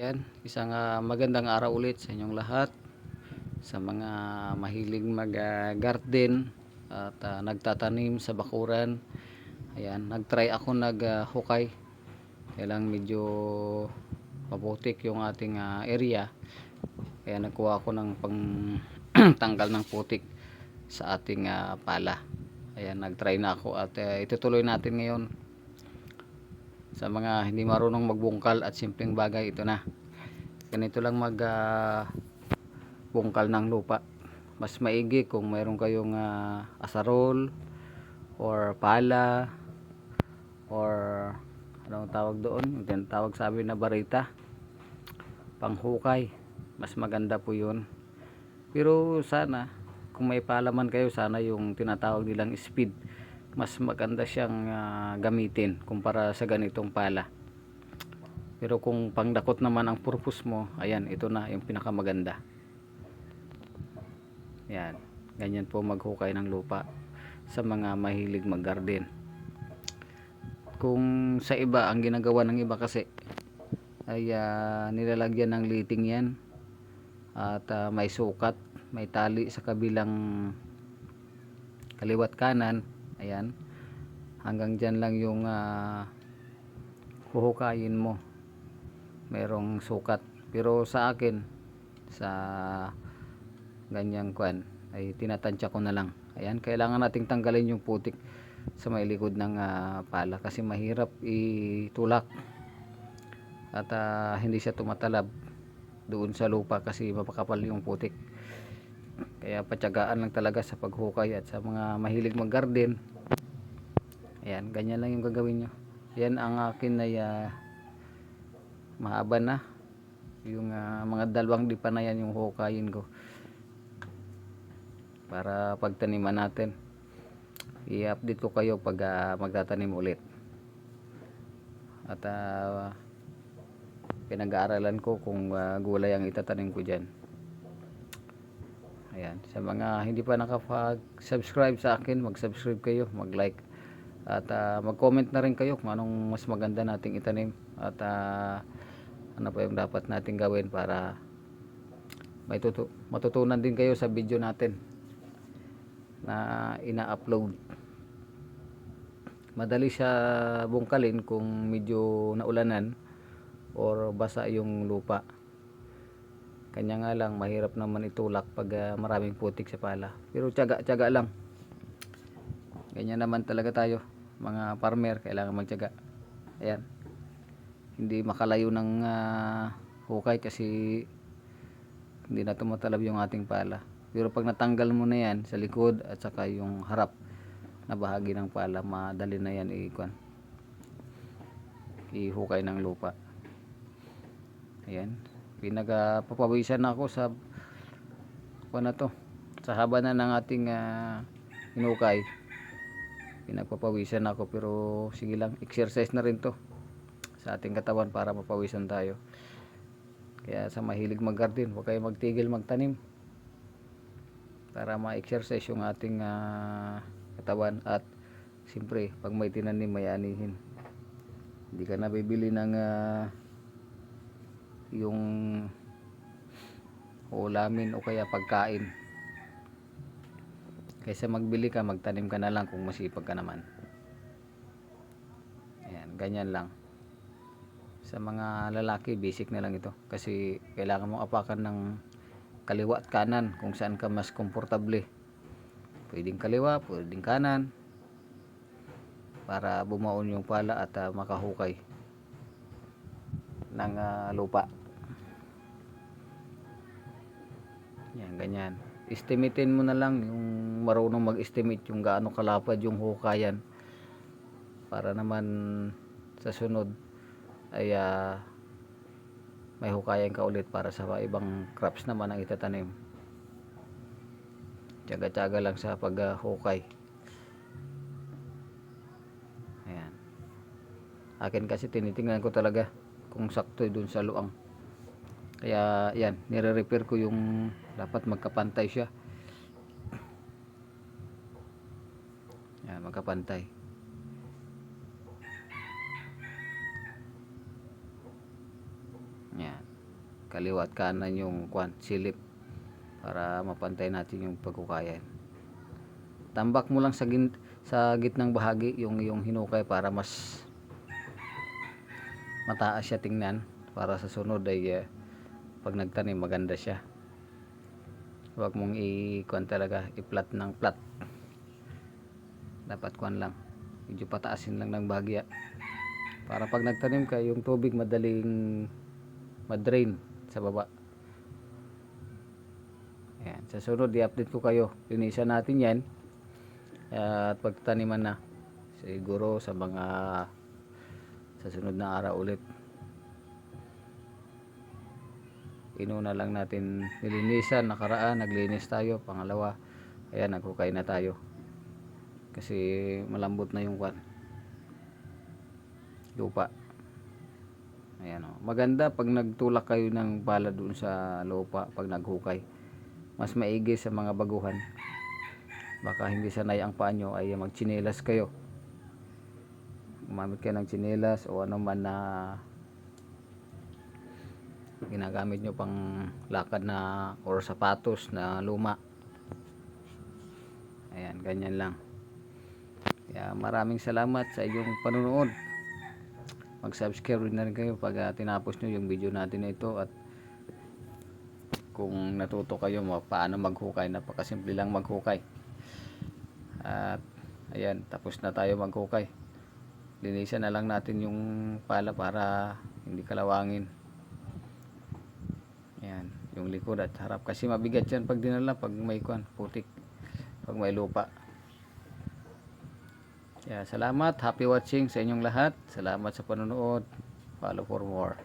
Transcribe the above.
Yan, isang magandang araw ulit sa inyong lahat, sa mga mahilig mag-garden at nagtatanim sa bakuran. Ayan, nagtry ako hukay. Kaya lang medyo maputik yung ating area. Kaya nagkuha ako ng pang tanggal ng putik sa ating pala. Ayan, nagtry na ako at itutuloy natin ngayon. Sa mga hindi marunong magbungkal at simpleng bagay, ito na. Ganito lang bungkal ng lupa. Mas maigi kung mayroon kayong asarol or pala or anong tawag doon, yung tawag sa amin na barita, panghukay. Mas maganda po yun. Pero sana kung may pala man kayo, sana yung tinatawag nilang speed, mas maganda siyang gamitin kumpara sa ganitong pala. Pero kung pangdakot naman ang purpose mo, ayan, ito na yung pinakamaganda. Yan, ganyan po maghukay ng lupa sa mga mahilig mag-garden. Kung sa iba, ang ginagawa ng iba kasi ay nilalagyan ng liting yan at may sukat, may tali sa kabilang kaliwat kanan. Ayan, hanggang dyan lang yung huhukayin mo, merong sukat. Pero sa akin, sa ganyang kwan ay tinatansya ko na lang. Ayan, kailangan nating tanggalin yung putik sa may likod ng pala kasi mahirap itulak at hindi siya tumatalab doon sa lupa kasi mapakapal yung putik. Kaya patyagaan lang talaga sa paghukay at sa mga mahilig mag garden. Ayan, ganyan lang yung gagawin nyo. Yan ang akin ay mahaba na yung mga dalawang lipa na yan yung hukayin ko para pagtaniman natin. I-update ko kayo pag magtatanim ulit. At pinag-aaralan ko kung gulay ang itatanim ko dyan. Ayan, sa mga hindi pa nakapag-subscribe sa akin, mag-subscribe kayo, mag-like at mag-comment na rin kayo kung anong mas maganda nating itanim at ano pa yung dapat nating gawin para matutunan din kayo sa video natin na ina-upload. Madali siya bungkalin kung medyo naulanan or basa yung lupa. Kanya nga lang mahirap naman itulak pag maraming putik sa pala. Pero tiyaga lang. Ganyan naman talaga tayo, mga farmer, kailangan magtiyaga. Ayan. Hindi makalayo ng hukay kasi hindi na tumatalab yung ating pala. Pero pag natanggal mo na yan sa likod at saka yung harap na bahagi ng pala, madali na yan ihukay ng lupa. Ayan, pinagpapawisan ako sa sa haba na ng ating hinukay. Pinagpapawisan ako, pero sige lang, exercise na rin to sa ating katawan para mapawisan tayo. Kaya sa mahilig mag garden, huwag kayo magtigil magtanim para ma-exercise yung ating katawan. At siyempre pag may tinanim, may anihin. Hindi ka na bibili ng yung ulamin o kaya pagkain. Kaysa magbili ka, magtanim ka na lang kung masipag ka naman. Ayan, ganyan lang. Sa mga lalaki, basic na lang ito kasi kailangan mong apakan ng kaliwa at kanan kung saan ka mas komportable. Pwedeng kaliwa, pwedeng kanan para bumaon yung pala at makahukay ng lupa. Yan, ganyan. Estimatein mo na lang, yung marunong mag-estimate yung gaano kalapad yung hukayan para naman sa sunod ay may hukayan ka ulit para sa ibang crops naman ang itatanim. Tiyaga-tiyaga lang sa paghukay. Ayan. Akin kasi tinitingnan ko talaga kung sakto dun sa luang. Kaya yan, nire-repair ko yung dapat magkapantay siya. Yan, magkapantay. Yan. kaliwa at kanan yung silip para mapantay natin yung paghukayan. Tambak mo lang sa gitnang bahagi yung hinukay para mas mataas siya tingnan, para sa sunod ay pag nagtanim maganda siya. Huwag mong talaga, i-flat ng flat. Dapat lang, medyo pataasin lang ng bahagya para pag nagtanim ka yung tubig madaling madrain sa baba. Ayan, sa sunod i-update ko kayo, linisan natin yan at pagtaniman na siguro sa sunod na araw ulit. Inuna lang natin nilinisan, nakaraan naglinis tayo, pangalawa ayan, naghukay na tayo kasi malambot na yung lupa. Ayan, maganda pag nagtulak kayo ng pala doon sa lupa pag naghukay, mas maigi sa mga baguhan. Baka hindi sanay ang paa nyo, ay magtsinelas kayo, gumamit kayo ng tsinelas o ano man na ginagamit nyo pang lakad na or sapatos na luma. Ayan, ganyan lang. Kaya maraming salamat sa iyong panonood. Mag-subscribe na rin kayo pag tinapos nyo yung video natin na ito, at kung natuto kayo paano maghukay, napakasimple lang maghukay. At ayan, tapos na tayo maghukay. Linisan na lang natin yung pala para hindi kalawangin. Ayan, yung likod at harap kasi mabigat yan pag dinala, pag may putik, pag may lupa. Kaya salamat, happy watching sa inyong lahat. Salamat sa panonood. Follow for more.